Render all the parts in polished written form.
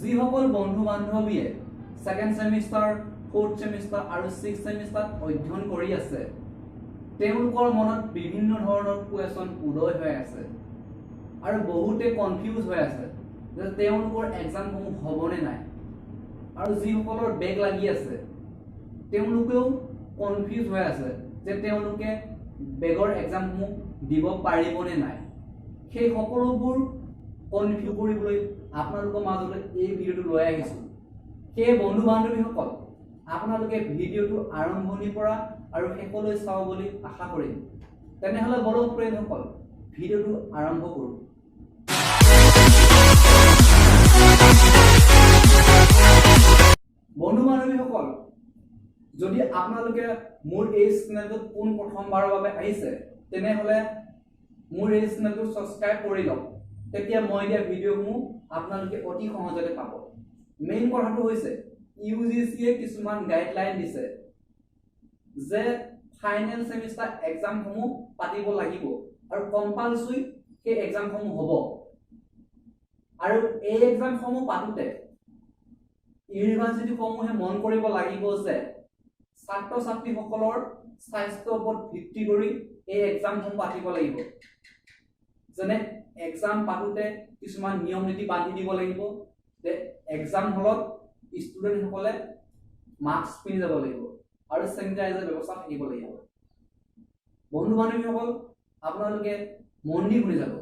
যিসকল বন্ধু বান্ধৱীয়ে second সেমিস্টাৰ, fourth সেমিস্টাৰ আৰু সিক্স সেমিস্টাৰ অধ্যয়ন কৰি আছে, তেওঁলোকৰ মনত বিভিন্ন ধৰণৰ কুৱেশ্যন উদয় হৈ আছে আৰু বহুতে কনফিউজ হৈ আছে যে তেওঁলোকৰ এক্সামসমূহ হ'বনে নাই। আৰু যিসকলৰ বেক লাগি আছে তেওঁলোকেও কনফিউজ হৈ আছে যে তেওঁলোকে বেগৰ এক্সামসমূহ দিব পাৰিবনে নাই। সেই সকলোবোৰ কনফিউজ কৰিবলৈ আপোনালোকৰ মাজলৈ এই ভিডিঅ'টো লৈ আহিছোঁ। সেই বন্ধু বান্ধৱীসকল আপোনালোকে ভিডিঅ'টো আৰম্ভণিৰ পৰা আৰু শেষলৈ চাব বুলি আশা কৰিম। তেনেহ'লে বলক প্ৰেমসকল ভিডিঅ'টো আৰম্ভ কৰোঁ। বন্ধু বান্ধৱীসকল, যদি আপোনালোকে মোৰ এই চেনেলটোত পোন প্ৰথমবাৰৰ বাবে আহিছে তেনেহ'লে মোৰ এই চেনেলটো সাবস্ক্ৰাইব কৰি লওক। তেতিয়া মই দিয়া ভিডিঅ'সমূহ আপোনালোকে অতি সহজতে পাব। মেইন কথাটো হৈছে ইউজিচিয়ে কিছুমান গাইডলাইন দিছে যে ফাইনেল সেমিস্টাৰ এক্সামসমূহ পাতিব লাগিব আৰু কম্পালসৰি সেই এক্সামসমূহ হ'ব। আৰু এই এক্সামসমূহ পাতোতে ইউনিভাৰ্চিটিসমূহে মন কৰিব লাগিব যে ছাত্ৰ ছাত্ৰীসকলৰ স্বাস্থ্যৰ ওপৰত ভিত্তি কৰি এই এক্সামসমূহ পাতিব লাগিব। যেনে এক্সাম পাতোতে কিছুমান নিয়ম নীতি বান্ধি দিব লাগিব যে এক্সাম হলত ষ্টুডেণ্টসকলে মাস্ক পিন্ধি যাব লাগিব আৰু চেনিটাইজাৰ ব্যৱস্থা থাকিব লাগিব। বন্ধু বান্ধৱীসকল আপোনালোকে মন দি শুনি যাব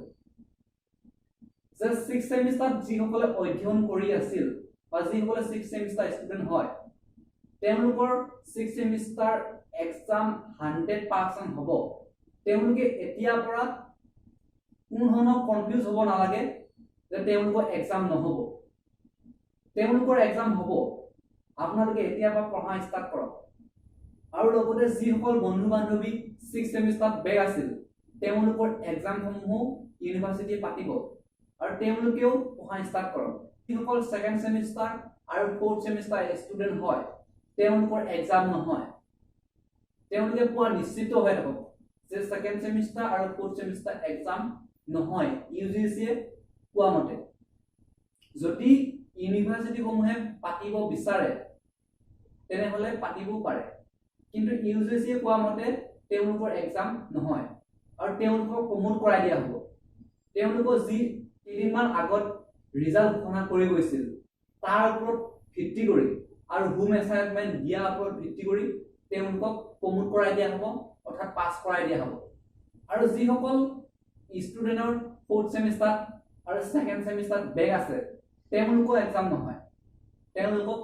যে সিক্স সেমিস্টাৰত যিসকলে অধ্যয়ন কৰি আছিল বা যিসকলে সিক্স সেমিস্টাৰ ষ্টুডেণ্ট হয় তেওঁলোকৰ সিক্স সেমিস্টাৰ এক্সাম 100% হ'ব। তেওঁলোকে এতিয়াৰ পৰা কোনো ধৰণৰ কনফিউজ হ'ব নালাগে যে তেওঁলোকৰ এক্সাম নহ'ব। তেওঁলোকৰ এক্সাম হ'ব। আপোনালোকে এতিয়াৰ পৰা পঢ়া ষ্টাৰ্ট কৰক। আৰু লগতে যিসকল বন্ধু বান্ধৱী সিক্স সেমিস্টাৰত বেক আছিল তেওঁলোকৰ এক্সামসমূহ ইউনিভাৰ্চিটিয়ে পাতিব আৰু তেওঁলোকেও পঢ়া ষ্টাৰ্ট কৰক। যিসকল সেকেন্ড সেমিস্টাৰ আৰু ফোৰ্থ সেমিস্টাৰ ষ্টুডেণ্ট হয় তেওঁলোকৰ এক্সাম নহয়। তেওঁলোকে পোৱা নিশ্চিত হৈ থাকক যে সেকেন্ড সেমিস্টাৰ আৰু ফোৰ্থ সেমিস্টাৰ এক্সাম নহয়। ইউজিচিয়ে কোৱা মতে যদি ইউনিভাৰ্চিটিসমূহে পাতিব বিচাৰে তেনেহ'লে পাতিবও পাৰে, কিন্তু ইউজিচিয়ে কোৱা মতে তেওঁলোকৰ এক্সাম নহয় আৰু তেওঁলোকক প্ৰমোট কৰাই দিয়া হ'ব। তেওঁলোকৰ যি কেইদিনমান আগত ৰিজাল্ট ঘোষণা কৰি গৈছিল তাৰ ওপৰত ভিত্তি কৰি আৰু হোম এছাইনমেণ্ট দিয়াৰ ওপৰত ভিত্তি কৰি তেওঁলোকক প্ৰমোট কৰাই দিয়া হ'ব, অৰ্থাৎ পাছ কৰাই দিয়া হ'ব। আৰু যিসকল ষ্টুডেণ্টৰ ফোৰ্থ সেমিস্টাৰ আৰু সেকেন্ড সেমিস্টাৰ বেক আছে তেওঁলোকৰ এক্সাম নহয়। তেওঁলোকক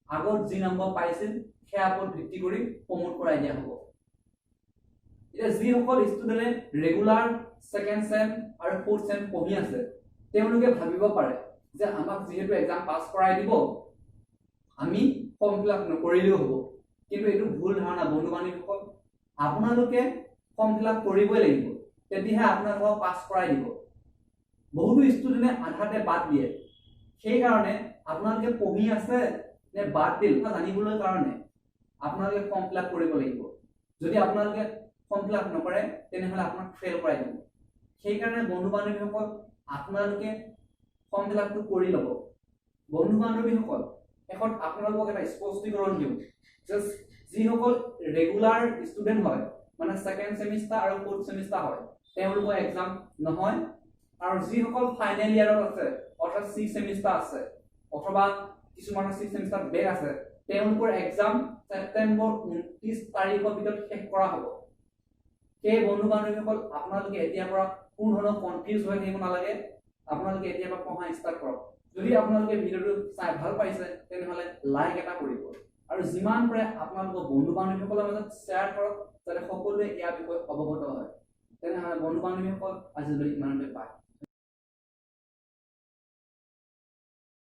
আগত যি নম্বৰ পাইছিল সেয়া ওপৰত ভিত্তি কৰি প্ৰমোট কৰাই দিয়া হ'ব। এতিয়া যিসকল ষ্টুডেণ্টে ৰেগুলাৰ সেকেন্ড সেম আৰু ফোৰ্থ সেম পঢ়ি আছে তেওঁলোকে ভাবিব পাৰে যে আমাক যিহেতু এক্সাম পাছ কৰাই দিব আমি ফৰ্ম ফিল আপ নকৰিলেও হ'ব। কিন্তু এইটো ভুল ধাৰণা বন্ধু বান্ধৱীসকল। আপোনালোকে ফৰ্ম ফিল আপ কৰিবই লাগিব, তেতিয়াহে আপোনালোকক পাছ কৰাই দিব। বহুতো ষ্টুডেণ্টে আধাতে বাদ দিয়ে। সেইকাৰণে আপোনালোকে পঢ়ি আছে নে বাদ দিল জানিবলৈ কাৰণে আপোনালোকে ফৰ্ম ফিল আপ কৰিব লাগিব। যদি আপোনালোকে ফৰ্ম ফিল আপ নকৰে তেনেহ'লে আপোনাক ফেইল কৰাই দিব। সেইকাৰণে বন্ধু বান্ধৱীসকল আপোনালোকে ফৰ্ম ফিল আপটো কৰি ল'ব। বন্ধু বান্ধৱীসকল শেষত আপোনালোকক এটা স্পষ্টীকৰণ দিওঁ যে যিসকল ৰেগুলাৰ ষ্টুডেণ্ট হয় মানে সেকেন্ড সেমিস্টাৰ আৰু ফোৰ্থ সেমিস্টাৰ হয় তেওঁলোকৰ এক্সাম নহয়। আৰু যিসকল ফাইনেল ইয়াৰত আছে অৰ্থাৎ সিক্স সেমিস্টাৰ আছে অথবা কিছুমানৰ সিক্স সেমিস্টাৰ বেক আছে তেওঁলোকৰ এক্সাম ছেপ্টেম্বৰ 29 তাৰিখৰ ভিতৰত শেষ কৰা হ'ব। সেই বন্ধু বান্ধৱীসকল আপোনালোকে এতিয়াৰ পৰা কোনো ধৰণৰ কনফিউজ হৈ থাকিব নালাগে। আপোনালোকে এতিয়াৰ পৰা পঢ়া ষ্টাৰ্ট কৰক। যদি আপোনালোকে ভিডিঅ'টো চাই ভাল পাইছে তেনেহ'লে লাইক এটা কৰিব আৰু যিমান পাৰে আপোনালোকৰ বন্ধু বান্ধৱীসকলৰ মাজত শ্বেয়াৰ কৰক যাতে সকলোৱে ইয়াৰ বিষয়ে অৱগত হয়। তেনেহ'লে বন্ধু বান্ধৱীসকল আজিলৈ ইমানতে পায়।